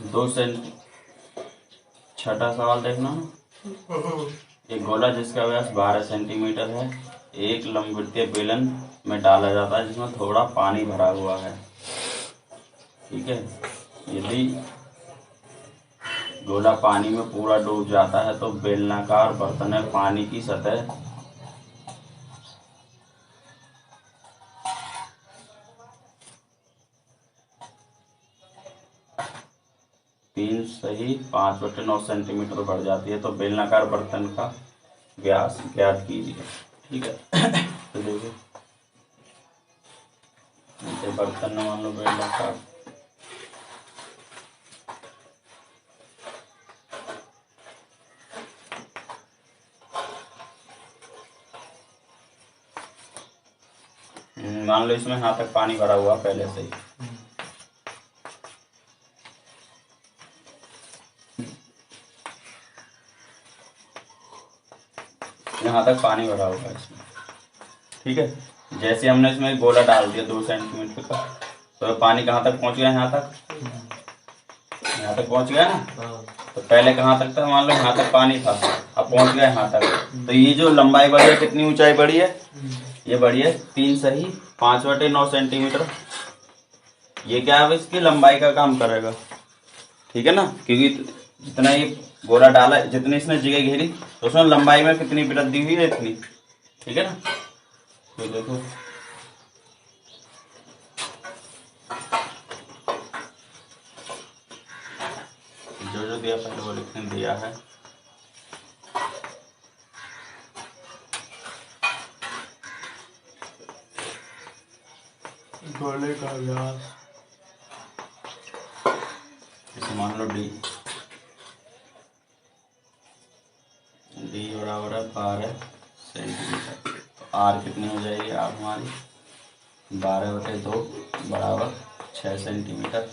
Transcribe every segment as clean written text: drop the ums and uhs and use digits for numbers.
2 senti. छठा सवाल देखना ना। एक गोला जिसका व्यास 12 सेंटीमीटर है एक लंबवृत्तीय बेलन में डाला जाता है जिसमें थोड़ा पानी भरा हुआ है। ठीक है, यदि गोला पानी में पूरा डूब जाता है तो बेलनाकार बर्तन में पानी की सतह 3 सही 5/9 सेंटीमीटर बढ़ जाती है। तो बेलनाकार बर्तन का व्यास ज्ञात कीजिए। ठीक है, तो देखिए बर्तन में मान लो बेलनाकार, मान लो इसमें यहाँ तक पानी भरा हुआ पहले से ही। यहाँ तक पानी भरा हुआ है इसमें। ठीक है, जैसे हमने इसमें गोला डाल दिया 2 सेंटीमीटर का, तो पानी कहाँ तक पहुँच गया? यहाँ तक पहुँच गया ना। तो पहले कहाँ तक था? मान लो यहाँ तक पानी था, अब पहुँच गया यहाँ तक। तो ये जो लंबाई बढ़ी है, कितनी ऊंचाई बढ़ी है? ये बढ़ी है 3 सही 5/9 सेंटीमीटर। ये क्या है? इसकी लंबाई का काम करेगा। ठीक है ना, क्योंकि जितना ये गोला डाला, जितनी इसने जगह घेरी, तो उसमें लंबाई में कितनी वृद्धि हुई है? इतनी। ठीक है ना, तो देखो जो जो दिया पहले वो लिखने दिया है। गोले का व्यास इसे मान लो डी बराबर है 12 सेंटीमीटर। तो आर कितनी हो जाएगी? आर हमारी 12/2 बराबर 6 सेंटीमीटर।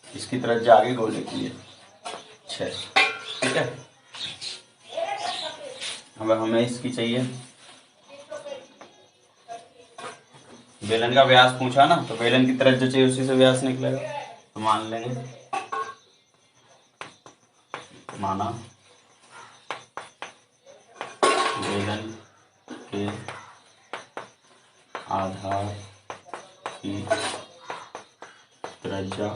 इसकी तरफ जाके गोले की है 6। ठीक है, अब हमें इसकी चाहिए। बेलन का व्यास पूछा ना, तो बेलन की तरफ जो चाहिए उसी से व्यास निकलेगा। तो मान लेंगे, माना बेलन के आधार की त्रिज्या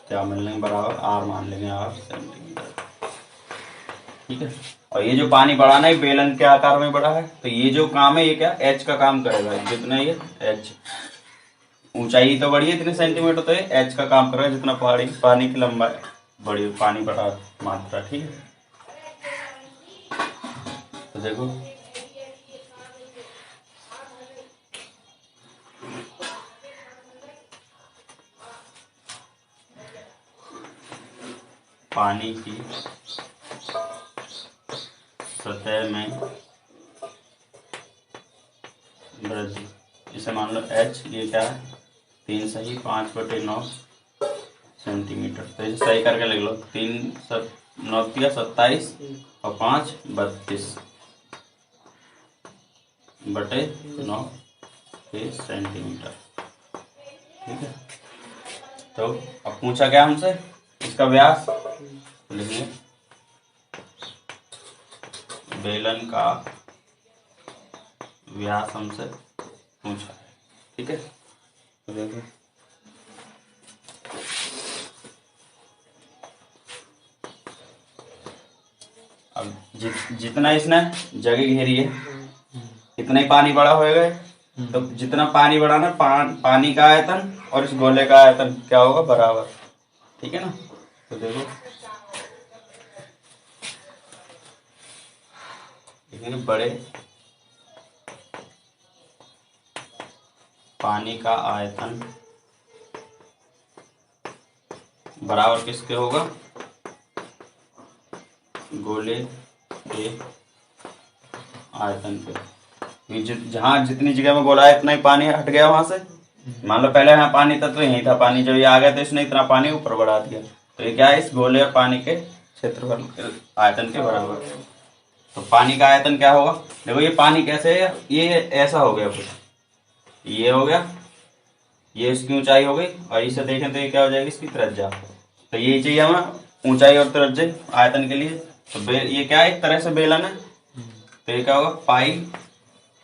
क्या मान लेंगे? बराबर आर मान लेंगे, आर सेंटीमीटर। ठीक है, और ये जो पानी बढ़ा ना, ये बेलन के आकार में बढ़ा है, तो ये जो काम है ये क्या? एच का काम करेगा। जितना ये एच ऊंचाई तो बढ़ी है इतने सेंटीमीटर, तो ये एच का काम करेगा। जितना पानी की लंबाई बढ़ी, पानी बढ़ा मात्रा। ठीक है, तो देखो पानी की सतह में वृद्धि, इसे मान लो एच। ये क्या है? 3 सही 5/9 सेंटीमीटर। तो इसे सही करके लिख लो। 3 9 27 और 5 32/9 सेंटीमीटर। ठीक है, तो अब पूछा क्या हमसे? इसका व्यास लिखिए, बेलन का व्यास हमसे पूछा है। ठीक है, तो देखो अब जितना इसने जगह घेरी है इतना ही पानी बड़ा होएगा। तो जितना पानी बढ़ा ना, पानी का आयतन और इस गोले का आयतन क्या होगा? बराबर। ठीक है ना, तो देखो लेकिन बड़े पानी का आयतन बराबर किसके होगा? गोले के आयतन के। जहाँ जितनी जगह में गोला है इतना ही पानी हट गया वहां से। मान लो पहले यहाँ पानी था तो यही था पानी, जब ये आ गया तो इसने इतना पानी ऊपर बढ़ा दिया। तो ये क्या है? इस गोले और पानी के क्षेत्रफल आयतन के बराबर। तो पानी का आयतन क्या होगा? देखो ये पानी कैसे है? ये ऐसा हो गया कुछ, ये हो गया, ये इसकी ऊंचाई हो गई, और इसे देखें तो ये क्या हो जाएगी, इसकी त्रिज्या। तो यही चाहिए हमें ऊंचाई और त्रिज्या आयतन के लिए। तो ये क्या है, एक तरह से बेलन है। तो ये क्या होगा, पाई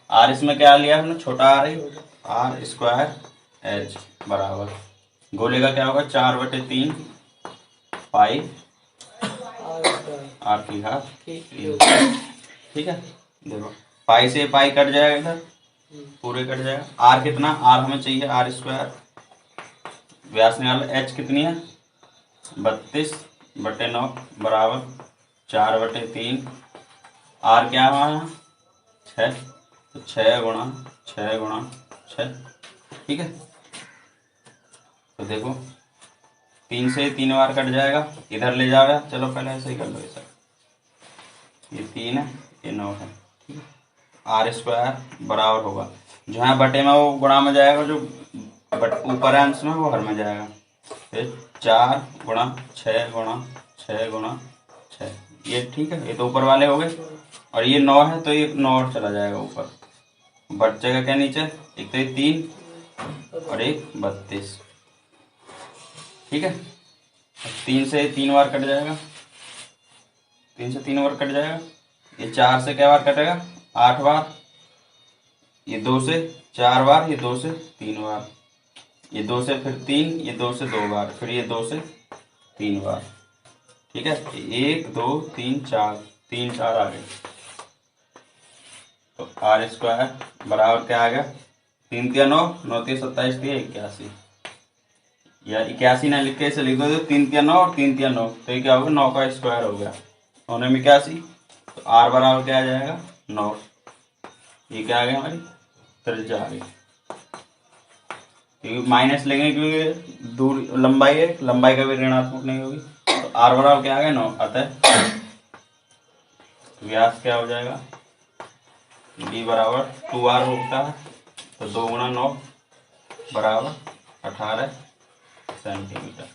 आर, इसमें क्या लिया हमने, छोटा आर है, आर स्क्वायर एच बराबर गोले का क्या होगा, 4/3 पाई आर की घात 3। ठीक है, देखो पाई से पाई कट जाएगा, इधर पूरे कट जाएगा। आर कितना, आर हमें चाहिए आर स्क्वायर, व्यास निकाल, एच कितनी है 32/9 बराबर 4/3। आर क्या है 6, तो 6 × 6 × 6। ठीक है, तो देखो 3 से 3 बार कट जाएगा, इधर ले जाएगा। चलो पहले ऐसे ही कर लो, ऐसा ये 3 है, ये 9 है। ठीक है, आर स्क्वायर बराबर होगा, जो है बटे में वो गुणा में जाएगा, जो ऊपर है अंश में वो हर में जाएगा। फिर 4 × 6 × 6 × 6, ये ठीक है, ये तो ऊपर वाले हो गए। और ये 9 है, तो ये 9 और चला जाएगा ऊपर, बचेगा क्या नीचे, एक तो ये 3 और एक 32। ठीक है, 3 से 3 बार कट जाएगा, 3 से 3 बार कट जाएगा। ये 4 से क्या बार कटेगा, 8 बार। ये 2 से 4 बार, ये 2 से 3 बार, ये 2 से फिर 3, ये 2 से 2 बार, फिर ये 2 से 3 बार। ठीक है, 1 2 3 4, 3 4 आ गए। तो आर स्क्वायर बराबर क्या आ गया, 3 × 9, 9 × 27 × 81, या 81 ना लिख के इसे लिख दो, 3 × 9 और 3 × 9, तो ये क्या होगा, 9 का स्क्वायर हो गया, 9 में 81। तो आर बराबर क्या आ जाएगा 9। ये क्या आ गया, हमारी त्रिज्या आ गई, क्योंकि माइनस लेंगे क्योंकि दूर लंबाई है, लंबाई का भी ऋणात्मक नहीं होगी। तो आर बराबर क्या आ गया 9, अतः व्यास क्या हो जाएगा, बी बराबर 2r होता है, तो 2 × 9 बराबर 18 सेंटीमीटर।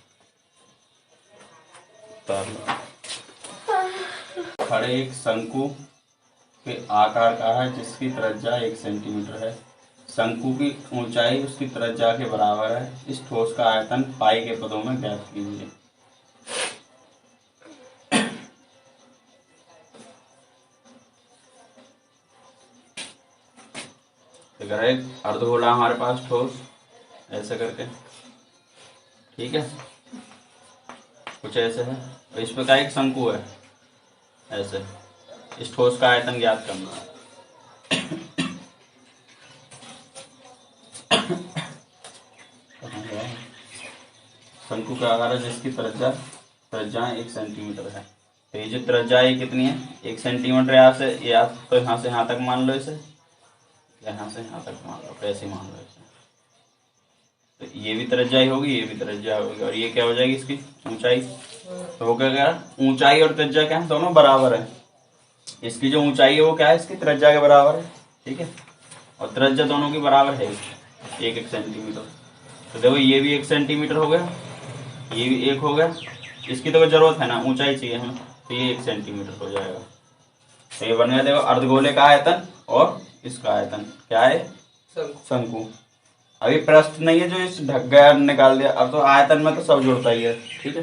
खड़े एक शंकु के आकार का है जिसकी त्रिज्या 1 सेंटीमीटर है। शंकु की ऊंचाई उसकी त्रिज्या के बराबर है। इस ठोस का आयतन पाई के पदों में ज्ञात कीजिए। अगर एक अर्धगोला हमारे पास ठोस ऐसे करके, ठीक है, कुछ ऐसे है, और इस पे का एक शंकु है ऐसे। इस ठोस का आयतन ज्ञात करना है। शंकु का आकार है जिसकी त्रिज्या 1 सेंटीमीटर है। तो ये जो त्रिज्या ये कितनी है, 1 सेंटीमीटर। यहाँ से या तो यहाँ से यहाँ तक मान लो इसे, यहाँ से यहाँ तक मान लो, कैसे मान लो इसे। तो ये भी त्रिज्या ही होगी, ये भी त्रिज्या होगी, और ये क्या हो जाएगी इसकी ऊंचाई। तो वो क्या कह, ऊंचाई और त्रिज्या क्या है, दोनों बराबर है। इसकी जो ऊंचाई है वो क्या है, इसकी त्रिज्या के बराबर है। ठीक है, और त्रिज्या दोनों की बराबर है 1 1 सेंटीमीटर। तो देखो ये भी 1 सेंटीमीटर हो गया, ये भी 1 हो गया। इसकी तो जरूरत है ना, ऊंचाई चाहिए हमें, तो ये 1 सेंटीमीटर हो जाएगा। तो ये बन गया, देखो अर्धगोले का आयतन और इसका आयतन क्या है, शंकु। अभी प्रश्न नहीं है जो इस ढक गया निकाल दिया, अब तो आयतन में तो सब जुड़ता ही है। ठीक है,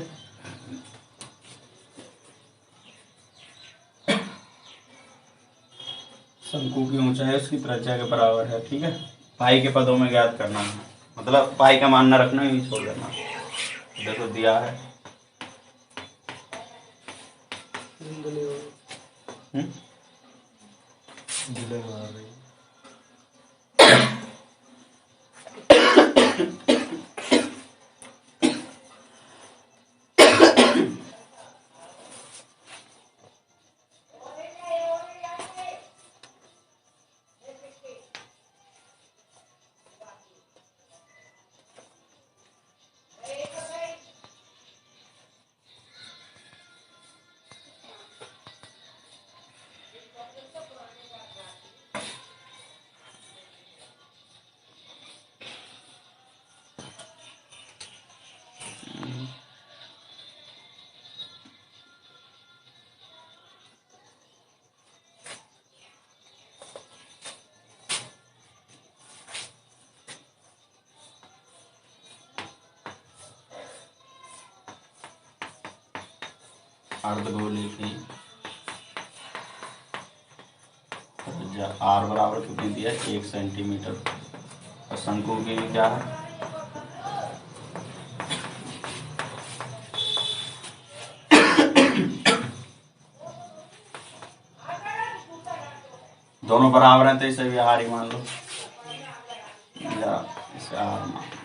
शंकु की ऊंचाई उसकी त्रिज्या के बराबर है। ठीक है, पाई के पदों में ज्ञात करना है, मतलब पाई का मान न रखना, यही छोड़ देना। देखो दिया है, अर्धगोले की त्रिज्या आर बराबर कितनी दिया है 1 सेंटीमीटर। और शंकु की भी क्या है दोनों बराबर हैं तो इसे भी आर ही मान लो, या इसे आर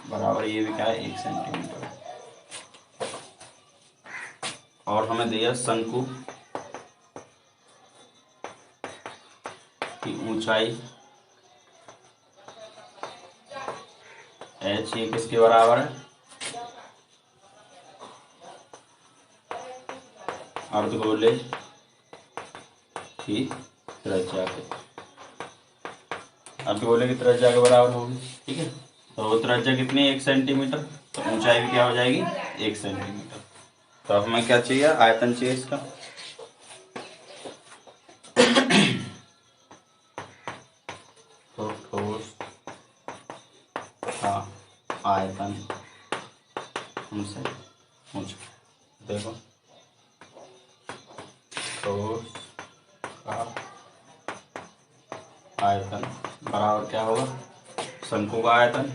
बराबर, ये भी क्या है 1 सेंटीमीटर। और हमें दिया शंकु की ऊंचाई h, ये किसके बराबर है अर्धगोले की त्रिज्या के, अर्धगोले की त्रिज्या के बराबर होगी। ठीक है, तो त्रिज्या कितनी 1 सेंटीमीटर, तो ऊंचाई भी क्या हो जाएगी 1 सेंटीमीटर। तो अब हमें क्या चाहिए आयतन चाहिए इसका। तो ठोस का आयतन हमसे पूछ, देखो ठोस का आयतन बराबर क्या होगा शंकु का आयतन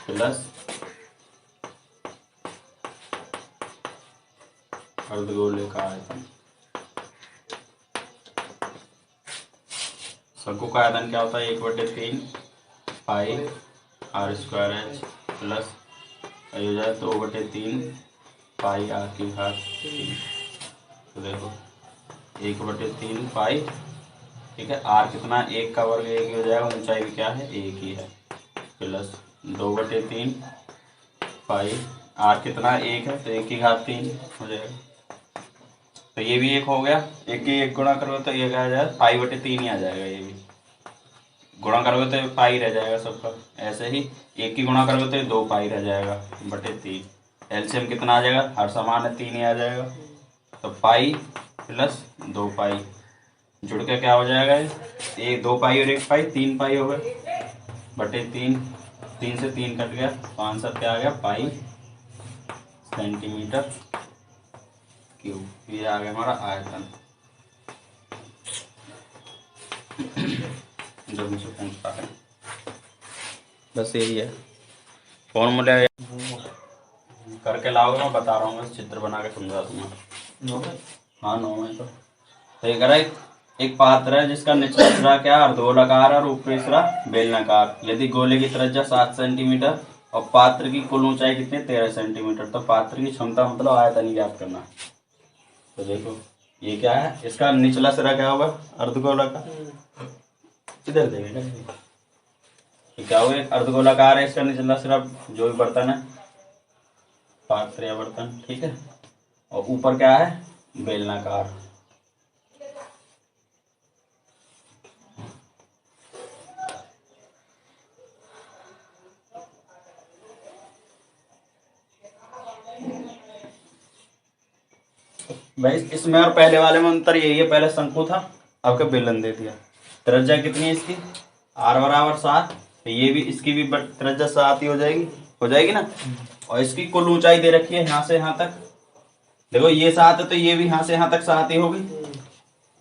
प्लस अर्धगोले का आयतन। शंकु का आयतन क्या होता है 1/3 पाई आर स्क्वायर एच प्लस हो जाए 2/3 पाई आर की घात 3। तो देखो 1/3 पाई, ठीक है, आर कितना 1 का वर्ग 1 ही हो जाएगा, ऊंचाई भी क्या है 1 ही है, प्लस 2/3 पाई आर कितना 1 है तो 1 की घात 3 हो जाएगा। तो ये भी 1 हो गया, 1 की 1 गुणा करोगे तो ये क्या आ जाएगा पाई/3 ही आ जाएगा, ये भी गुणा करोगे तो पाई रह जाएगा सबका। ऐसे ही 1 की गुणा करोगे तो 2 पाई रह जाएगा बटे 3। एलसीएम कितना आ जाएगा, हर समान है 3 ही आ जाएगा, तो पाई प्लस 2 पाई जुड़ के क्या हो जाएगा, ये 2 पाई और 1 पाई 3 पाई हो गए बटे 3, 3 से 3 कट गया तो आंसर क्या आ गया पाई सेंटीमीटर क्यूब। ये आ गया हमारा आयतन जो मुझे पूछता है। बस यही है, फॉर्मूला करके लाओगे, मैं बता रहा हूँ, बस चित्र बना के समझा दूंगा। हाँ 9 में तो ये करा एक पात्र है जिसका निचला सिरा क्या अर्धगोलाकार और ऊपरी सिरा बेलनाकार। यदि गोले की त्रिज्या 7 सेंटीमीटर और पात्र की कुल ऊंचाई कितनी 13 सेंटीमीटर, तो पात्र की क्षमता मतलब आयतन ही ज्ञात करना। तो देखो ये क्या है, इसका निचला सिरा क्या होगा अर्धगोलाकार, इधर देखेगा ये क्या होगा अर्धगोलाकार है, इसका निचला सिरा जो भी बर्तन है पात्र या बर्तन, ठीक है, और ऊपर क्या है बेलनाकार। भाई इसमें और पहले वाले में अंतर यही है, पहले शंकु था अब का बेलन दे दिया। त्रिज्या कितनी है इसकी आर बराबर 7, तो ये भी इसकी भी त्रिज्या 7 ही हो जाएगी ना। और इसकी कुल ऊंचाई दे रखी है यहाँ से यहाँ तक, देखो ये 7 है तो ये भी यहाँ से यहाँ तक 7 ही होगी,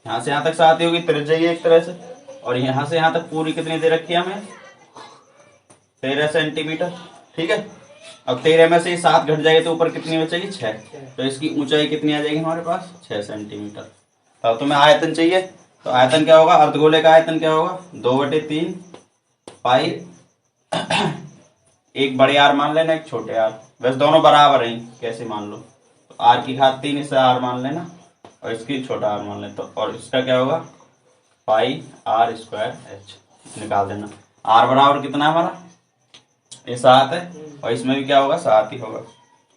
यहाँ से यहाँ तक 7 ही होगी त्रिज्या ये एक तरह से। और यहाँ से यहाँ तक पूरी कितनी दे रखी है हमें 13 सेंटीमीटर, ठीक है। अब 13 में से 7 घट जाएगी तो ऊपर कितनी बचेगी 6, तो इसकी ऊंचाई कितनी आ जाएगी हमारे पास 6 सेंटीमीटर। अब तुम्हें आयतन चाहिए, तो आयतन क्या होगा अर्धगोले का आयतन क्या होगा 2/3 पाई, एक बड़े आर मान लेना एक छोटे आर, वैसे दोनों बराबर हैं कैसे मान लो, तो आर की घात 3 इसे आर मान लेना और इसकी छोटा आर मान लेना, तो और इसका क्या होगा पाई आर स्क्वायर एच निकाल देना। आर बराबर कितना है हमारा ये 7 है और इसमें भी क्या होगा 7 ही होगा,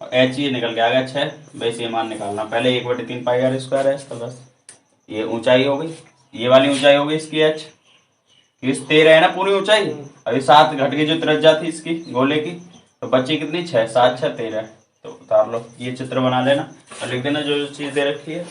और एच ये निकल के आ गया 6, वैसे ये मान निकालना पहले 1/3 पाई आर स्क्वायर है इसका, बस ये ऊंचाई हो गई, ये वाली ऊंचाई हो गई इसकी एच, इस 13 है ना पूरी ऊंचाई, अभी 7 घट गई जो त्रिज्या थी इसकी गोले की, तो बची कितनी 6, 7 6 13, तो उतार लो ये चित्र बना लेना और लिख देना जो चीज दे रखी है।